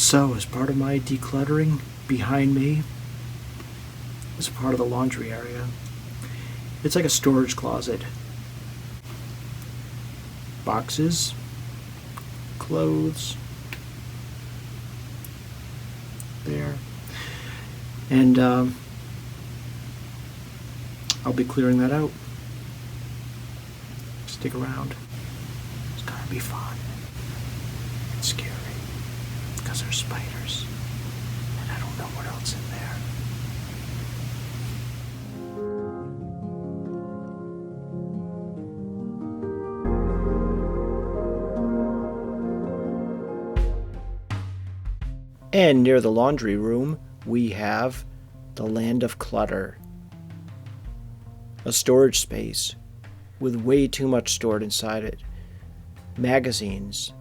So, as part of my decluttering, behind me is part of the laundry area. It's like a storage closet. Boxes, clothes, there. And I'll be clearing that out. Stick around. It's gonna be fun. It's scary because there's spiders and I don't know what else in there. And near the laundry room, we have the land of clutter. A storage space with way too much stored inside it. Magazines,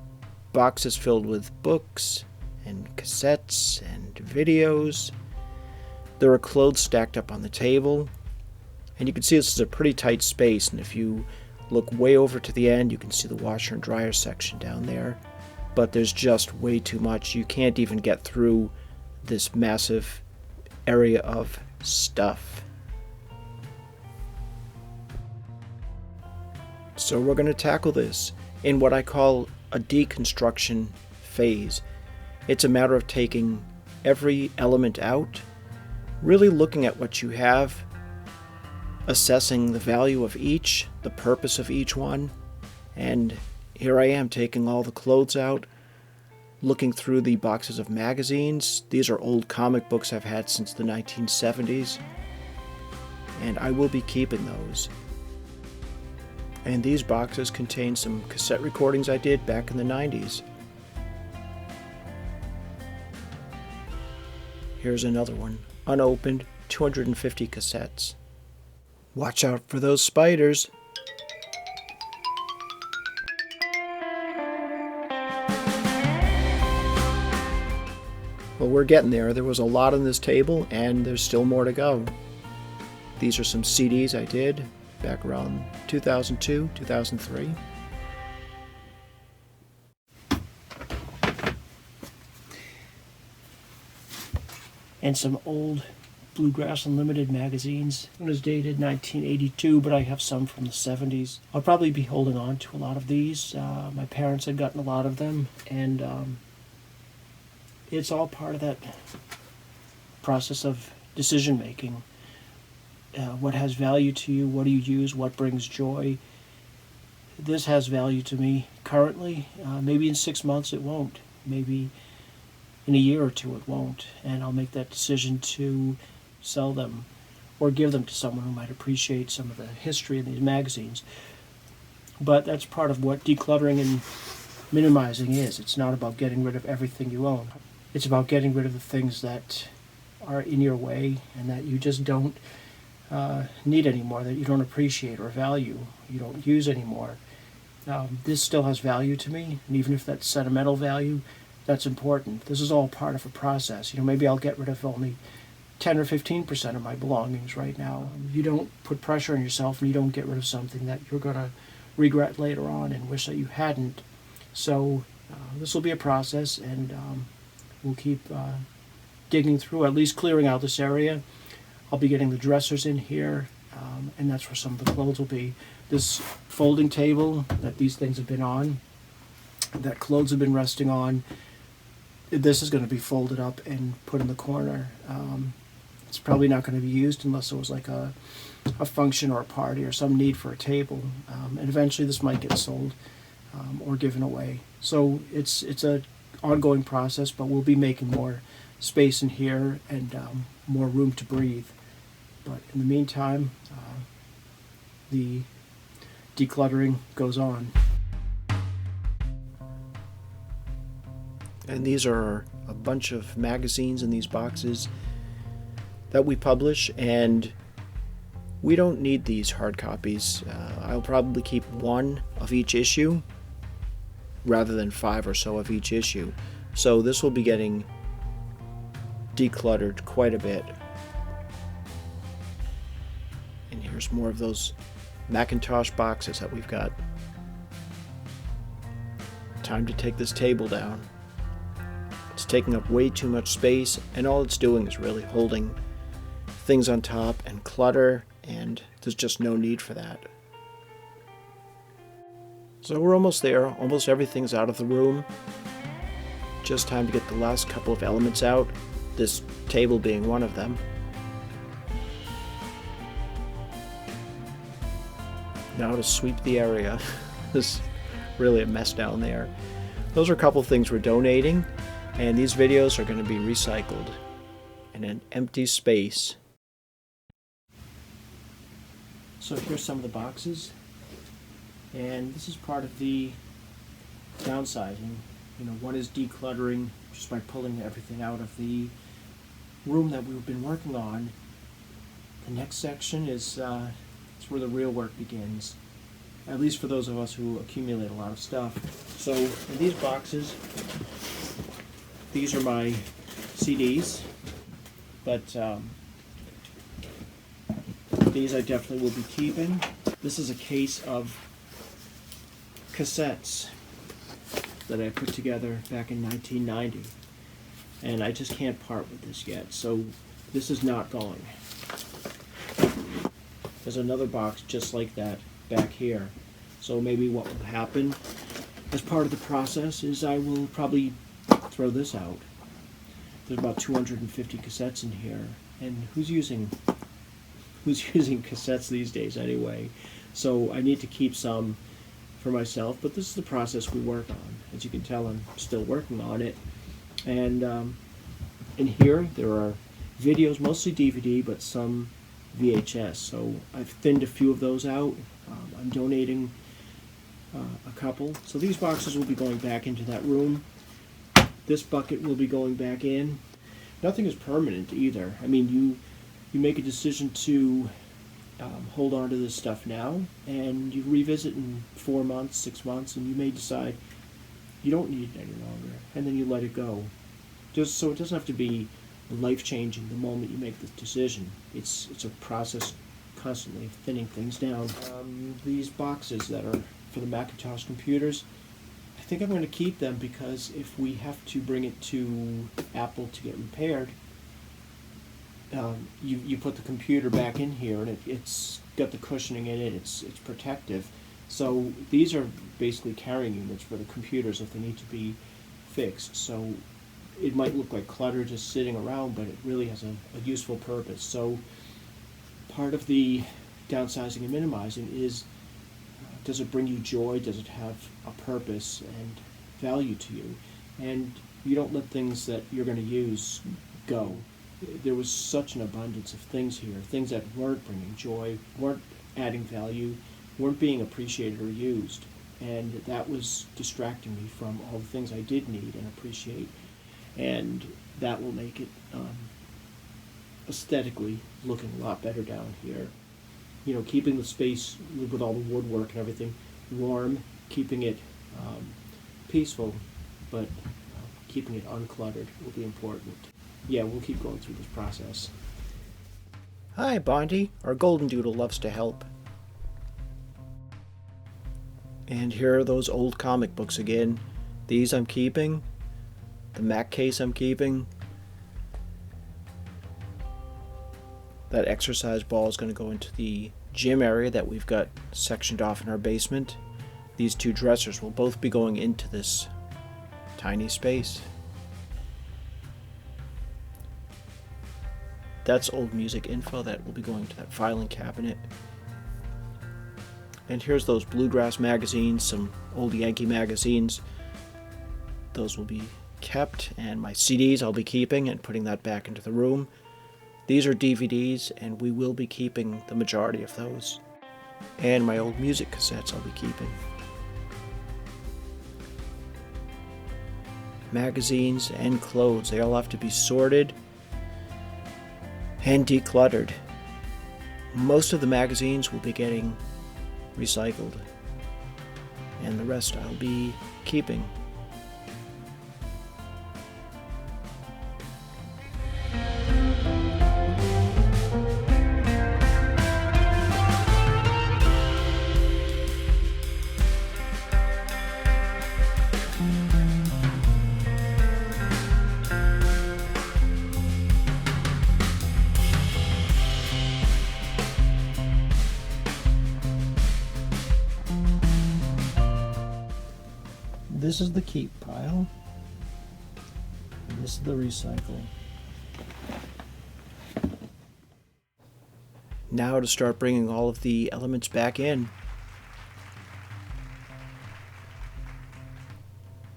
boxes filled with books and cassettes and videos. There are clothes stacked up on the table. And you can see this is a pretty tight space, and if you look way over to the end, you can see the washer and dryer section down there. But there's just way too much. You can't even get through this massive area of stuff. So we're going to tackle this in what I call a deconstruction phase. It's a matter of taking every element out, really looking at what you have, assessing the value of each, the purpose of each one, and here I am taking all the clothes out, looking through the boxes of magazines. These are old comic books I've had since the 1970s, and I will be keeping those. And these boxes contain some cassette recordings I did back in the 90s. Here's another one, unopened, 250 cassettes. Watch out for those spiders. Well, we're getting there. There was a lot on this table, and there's still more to go. These are some CDs I did back around 2002, 2003. And some old Bluegrass Unlimited magazines. One is dated 1982, but I have some from the 70s. I'll probably be holding on to a lot of these. My parents had gotten a lot of them, and it's all part of that process of decision making. What has value to you? What do you use? What brings joy? This has value to me currently. Maybe in 6 months it won't. Maybe in a year or two it won't. And I'll make that decision to sell them or give them to someone who might appreciate some of the history in these magazines. But that's part of what decluttering and minimizing is. It's not about getting rid of everything you own. It's about getting rid of the things that are in your way and that you just don't need anymore, that you don't appreciate or value, you don't use anymore. This still has value to me, and even if that's sentimental value, that's important. This is all part of a process. Maybe I'll get rid of only 10 or 15% of my belongings right now. You don't put pressure on yourself, and you don't get rid of something that you're going to regret later on and wish that you hadn't. So this will be a process, and we'll keep digging through, at least clearing out this area. I'll be getting the dressers in here, and that's where some of the clothes will be. This folding table that these things have been on, that clothes have been resting on, this is going to be folded up and put in the corner. It's probably not going to be used unless it was like a function or a party or some need for a table. And eventually this might get sold or given away. So it's a ongoing process, but we'll be making more space in here and more room to breathe. But in the meantime, the decluttering goes on. And these are a bunch of magazines in these boxes that we publish, and we don't need these hard copies. I'll probably keep one of each issue rather than 5 or so of each issue. So this will be getting decluttered quite a bit. And here's more of those Macintosh boxes that we've got. Time to take this table down. It's taking up way too much space, and all it's doing is really holding things on top and clutter, and there's just no need for that. So we're almost there. Almost everything's out of the room. Just time to get the last couple of elements out, this table being one of them. Now to sweep the area. There's really a mess down there. Those are a couple of things we're donating, and these videos are going to be recycled in an empty space. So here's some of the boxes, and this is part of the downsizing. One is decluttering, just by pulling everything out of the room that we've been working on. The next section is it's where the real work begins, at least for those of us who accumulate a lot of stuff. So in these boxes, these are my CDs, but these I definitely will be keeping. This is a case of cassettes that I put together back in 1990, and I just can't part with this yet, so this is not going. There's another box just like that back here, so maybe what will happen as part of the process is I will probably throw this out. There's about 250 cassettes in here, and who's using cassettes these days anyway? So I need to keep some for myself, but this is the process we work on. As you can tell, I'm still working on it. And in here there are videos, mostly DVD, but some VHS. So I've thinned a few of those out. I'm donating a couple. So these boxes will be going back into that room. This bucket will be going back in. Nothing is permanent either. I mean, you make a decision to hold on to this stuff now, and you revisit in 4 months, 6 months, and you may decide you don't need it any longer, and then you let it go. Just so it doesn't have to be life-changing the moment you make the decision. It's a process constantly of thinning things down. These boxes that are for the Macintosh computers, I think I'm going to keep them, because if we have to bring it to Apple to get repaired, you put the computer back in here, and it's got the cushioning in it, it's protective. So these are basically carrying units for the computers if they need to be fixed. So it might look like clutter just sitting around, but it really has a useful purpose. So part of the downsizing and minimizing is, does it bring you joy? Does it have a purpose and value to you? And you don't let things that you're going to use go. There was such an abundance of things here, things that weren't bringing joy, weren't adding value, weren't being appreciated or used. And that was distracting me from all the things I did need and appreciate. And that will make it aesthetically looking a lot better down here. Keeping the space with all the woodwork and everything warm, keeping it peaceful, but keeping it uncluttered will be important. Yeah, we'll keep going through this process. Hi, Bondi. Our golden doodle loves to help. And here are those old comic books again. These I'm keeping. The Mac case I'm keeping. That exercise ball is going to go into the gym area that we've got sectioned off in our basement. These two dressers will both be going into this tiny space. That's old music info that will be going to that filing cabinet. And here's those bluegrass magazines, some old Yankee magazines. Those will be kept, and my CDs I'll be keeping and putting that back into the room. These are DVDs, and we will be keeping the majority of those. And my old music cassettes I'll be keeping. Magazines and clothes, they all have to be sorted and decluttered. Most of the magazines will be getting recycled, and the rest I'll be keeping. this is the keep pile. And this is the recycle. Now to start bringing all of the elements back in.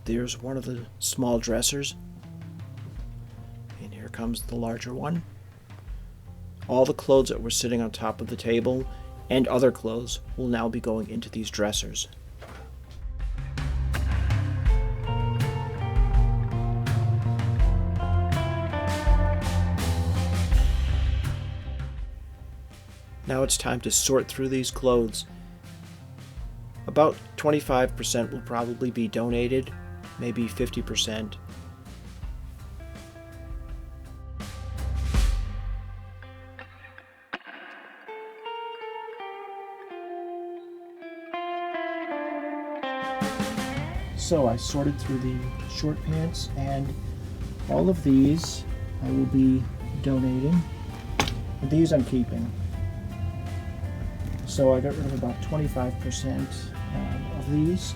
There's one of the small dressers. And here comes the larger one. All the clothes that were sitting on top of the table and other clothes will now be going into these dressers. Now it's time to sort through these clothes. About 25% will probably be donated, maybe 50%. So I sorted through the short pants, and all of these I will be donating. And these I'm keeping. So I got rid of about 25% of these.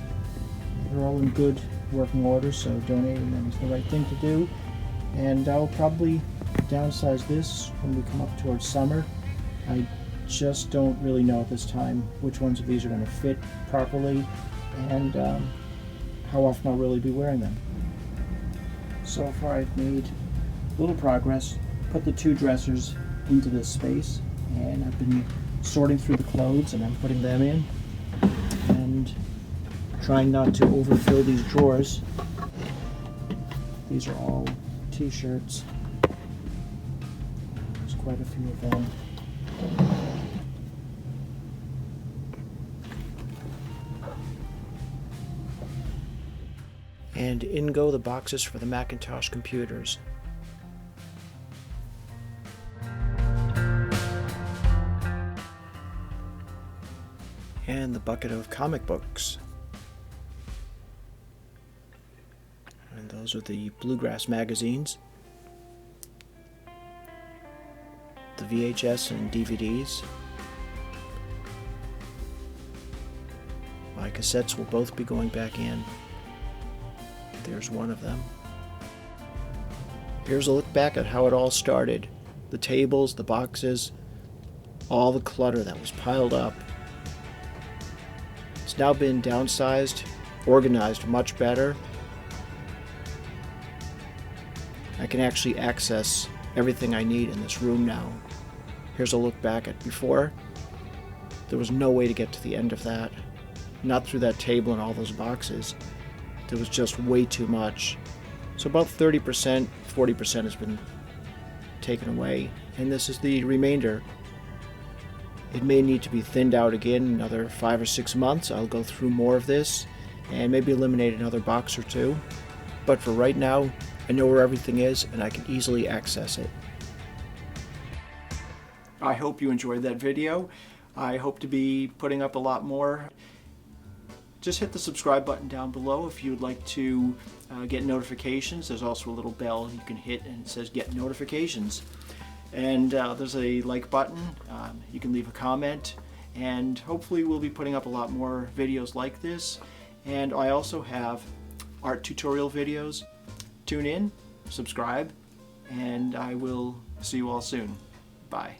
They're all in good working order, so donating them is the right thing to do. And I'll probably downsize this when we come up towards summer. I just don't really know at this time which ones of these are going to fit properly, and how often I'll really be wearing them. So far I've made little progress, put the 2 dressers into this space, and I've been sorting through the clothes and I'm putting them in and trying not to overfill these drawers. These are all t-shirts. There's quite a few of them. And in go the boxes for the Macintosh computers. And the bucket of comic books. And those are the Bluegrass magazines. The VHS and DVDs. My cassettes will both be going back in. There's one of them. Here's a look back at how it all started. The tables, the boxes, all the clutter that was piled up. It's now been downsized, organized much better. I can actually access everything I need in this room now. Here's a look back at before. There was no way to get to the end of that. Not through that table and all those boxes. There was just way too much. So about 30%, 40% has been taken away. And this is the remainder. It may need to be thinned out again in another 5 or 6 months. I'll go through more of this and maybe eliminate another box or 2. But for right now, I know where everything is and I can easily access it. I hope you enjoyed that video. I hope to be putting up a lot more. Just hit the subscribe button down below if you'd like to get notifications. There's also a little bell you can hit and it says get notifications. And there's a like button. You can leave a comment, and hopefully we'll be putting up a lot more videos like this. And I also have art tutorial videos. Tune in, subscribe, and I will see you all soon. Bye.